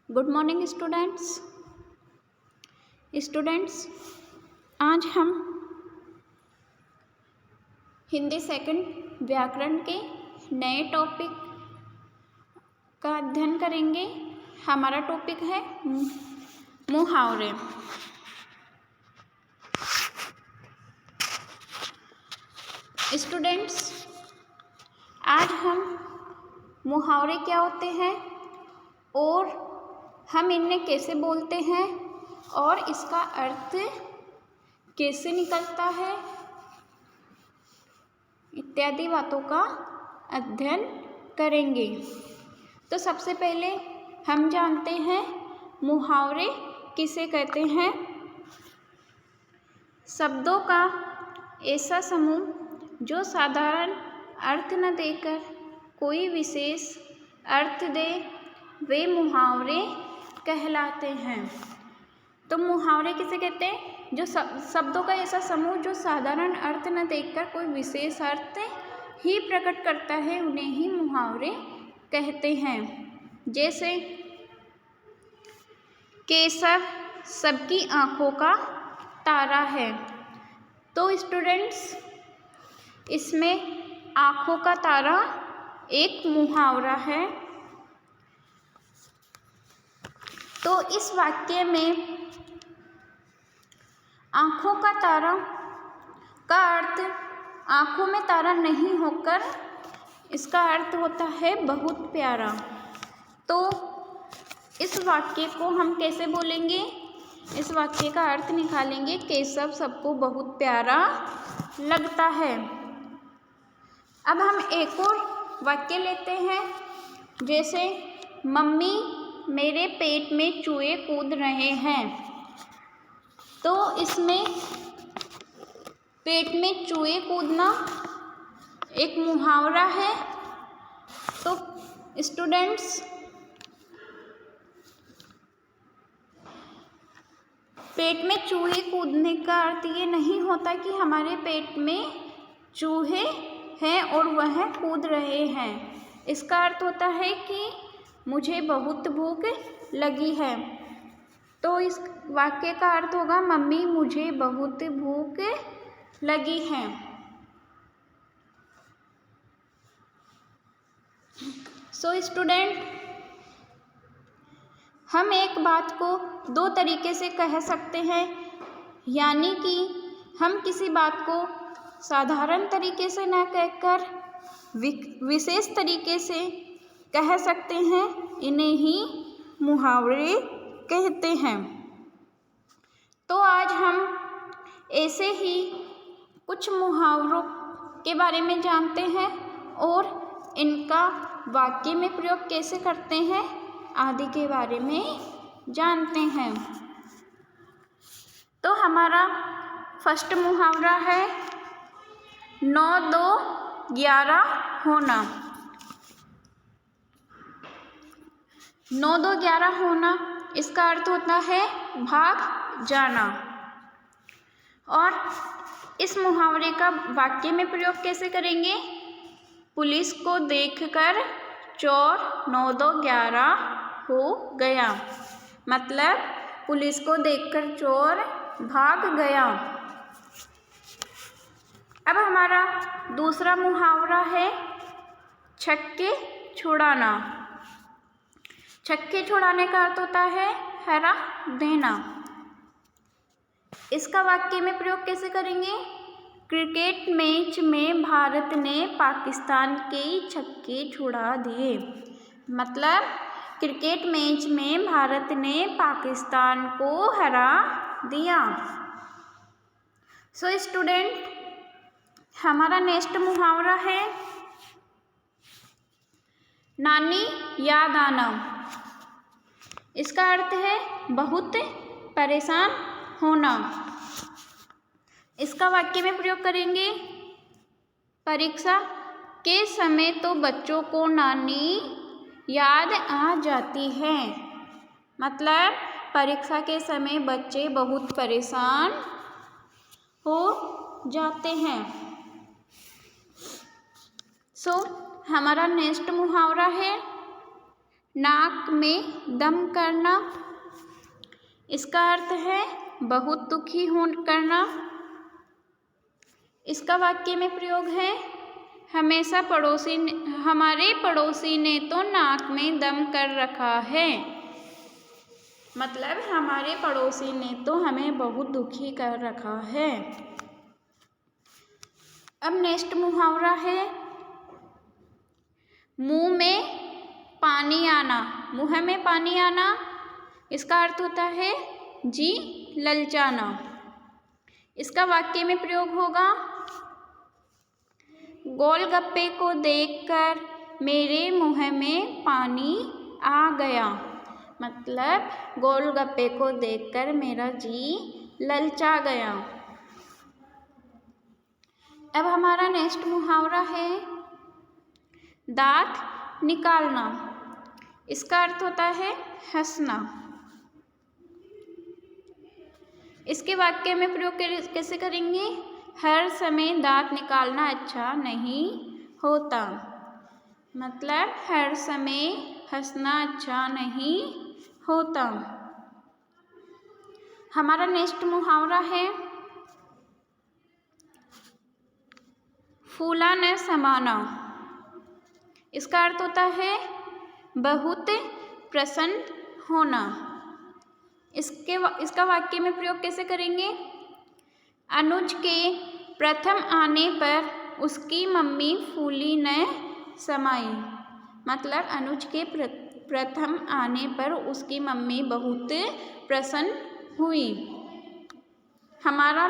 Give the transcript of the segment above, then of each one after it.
Good morning students. आज हम Hindi second व्याकरण के नए टॉपिक का अध्ययन करेंगे। हमारा टॉपिक है मुहावरे। स्टूडेंट्स, आज हम मुहावरे क्या होते हैं और हम इन्हें कैसे बोलते हैं और इसका अर्थ कैसे निकलता है इत्यादि बातों का अध्ययन करेंगे। तो सबसे पहले हम जानते हैं मुहावरे किसे कहते हैं। शब्दों का ऐसा समूह जो साधारण अर्थ न देकर कोई विशेष अर्थ दे, वे मुहावरे कहलाते हैं। तो मुहावरे किसे कहते हैं? जो शब्दों का ऐसा समूह जो साधारण अर्थ न देकर कोई विशेष अर्थ ही प्रकट करता है, उन्हें ही मुहावरे कहते हैं। जैसे केशव सबकी आंखों का तारा है। तो स्टूडेंट्स, इसमें आंखों का तारा एक मुहावरा है। तो इस वाक्य में आंखों का तारा का अर्थ आंखों में तारा नहीं होकर इसका अर्थ होता है बहुत प्यारा। तो इस वाक्य को हम कैसे बोलेंगे? इस वाक्य का अर्थ निकालेंगे केशव सबको बहुत प्यारा लगता है। अब हम एक और वाक्य लेते हैं। जैसे मम्मी मेरे पेट में चूहे कूद रहे हैं। तो इसमें पेट में चूहे कूदना एक मुहावरा है। तो स्टूडेंट्स, पेट में चूहे कूदने का अर्थ ये नहीं होता कि हमारे पेट में चूहे हैं और वह कूद रहे हैं। इसका अर्थ होता है कि मुझे बहुत भूख लगी है। तो इस वाक्य का अर्थ होगा मम्मी मुझे बहुत भूख लगी है। सो स्टूडेंट, हम एक बात को दो तरीके से कह सकते हैं, यानी कि हम किसी बात को साधारण तरीके से न कहकर विशेष तरीके से कह सकते हैं। इन्हें ही मुहावरे कहते हैं। तो आज हम ऐसे ही कुछ मुहावरों के बारे में जानते हैं और इनका वाक्य में प्रयोग कैसे करते हैं आदि के बारे में जानते हैं। तो हमारा फर्स्ट मुहावरा है 9 2 11 होना। 9 2 11 होना, इसका अर्थ होता है भाग जाना। और इस मुहावरे का वाक्य में प्रयोग कैसे करेंगे? पुलिस को देखकर चोर 9 2 11 हो गया। मतलब पुलिस को देखकर चोर भाग गया। अब हमारा दूसरा मुहावरा है छक्के छुड़ाना। छक्के छुड़ाने का अर्थ होता है हरा देना। इसका वाक्य में प्रयोग कैसे करेंगे? क्रिकेट मैच में भारत ने पाकिस्तान के छक्के छुड़ा दिए। मतलब क्रिकेट मैच में भारत ने पाकिस्तान को हरा दिया। सो स्टूडेंट, हमारा नेक्स्ट मुहावरा है नानी याद आना। इसका अर्थ है बहुत परेशान होना। इसका वाक्य में प्रयोग करेंगे परीक्षा के समय तो बच्चों को नानी याद आ जाती है। मतलब परीक्षा के समय बच्चे बहुत परेशान हो जाते हैं। सो हमारा नेक्स्ट मुहावरा है नाक में दम करना। इसका अर्थ है बहुत दुखी हो करना। इसका वाक्य में प्रयोग है हमारे पड़ोसी ने तो नाक में दम कर रखा है। मतलब हमारे पड़ोसी ने तो हमें बहुत दुखी कर रखा है। अब नेक्स्ट मुहावरा है मुंह में पानी आना। मुंह में पानी आना, इसका अर्थ होता है जी ललचाना। इसका वाक्य में प्रयोग होगा गोलगप्पे को देखकर मेरे मुंह में पानी आ गया। मतलब गोलगप्पे को देखकर मेरा जी ललचा गया। अब हमारा नेक्स्ट मुहावरा है दांत निकालना। इसका अर्थ होता है हंसना। इसके वाक्य में प्रयोग कैसे करेंगे? हर समय दांत निकालना अच्छा नहीं होता। मतलब हर समय हंसना अच्छा नहीं होता। हमारा नेक्स्ट मुहावरा है फूला न समाना। इसका अर्थ होता है बहुत प्रसन्न होना। इसका वाक्य में प्रयोग कैसे करेंगे? अनुज के प्रथम आने पर उसकी मम्मी फूली न समाई। मतलब अनुज के प्रथम आने पर उसकी मम्मी बहुत प्रसन्न हुई। हमारा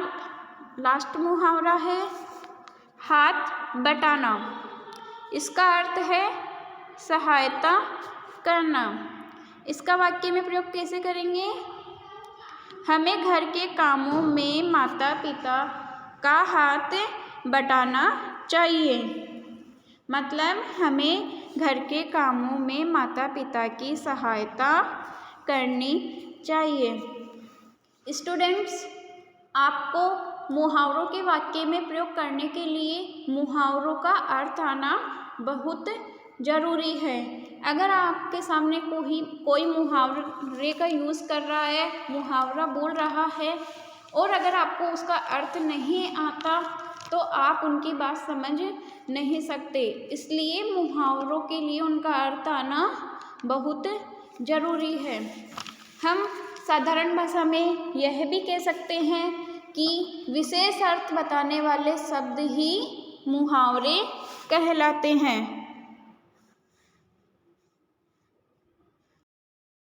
लास्ट मुहावरा है हाथ बटाना। इसका अर्थ है सहायता करना। इसका वाक्य में प्रयोग कैसे करेंगे? हमें घर के कामों में माता पिता का हाथ बटाना चाहिए। मतलब हमें घर के कामों में माता पिता की सहायता करनी चाहिए। स्टूडेंट्स, आपको मुहावरों के वाक्य में प्रयोग करने के लिए मुहावरों का अर्थ आना बहुत ज़रूरी है। अगर आपके सामने कोई मुहावरे का यूज़ कर रहा है, मुहावरा बोल रहा है और अगर आपको उसका अर्थ नहीं आता तो आप उनकी बात समझ नहीं सकते। इसलिए मुहावरों के लिए उनका अर्थ आना बहुत ज़रूरी है। हम साधारण भाषा में यह भी कह सकते हैं कि विशेष अर्थ बताने वाले शब्द ही मुहावरे कहलाते हैं।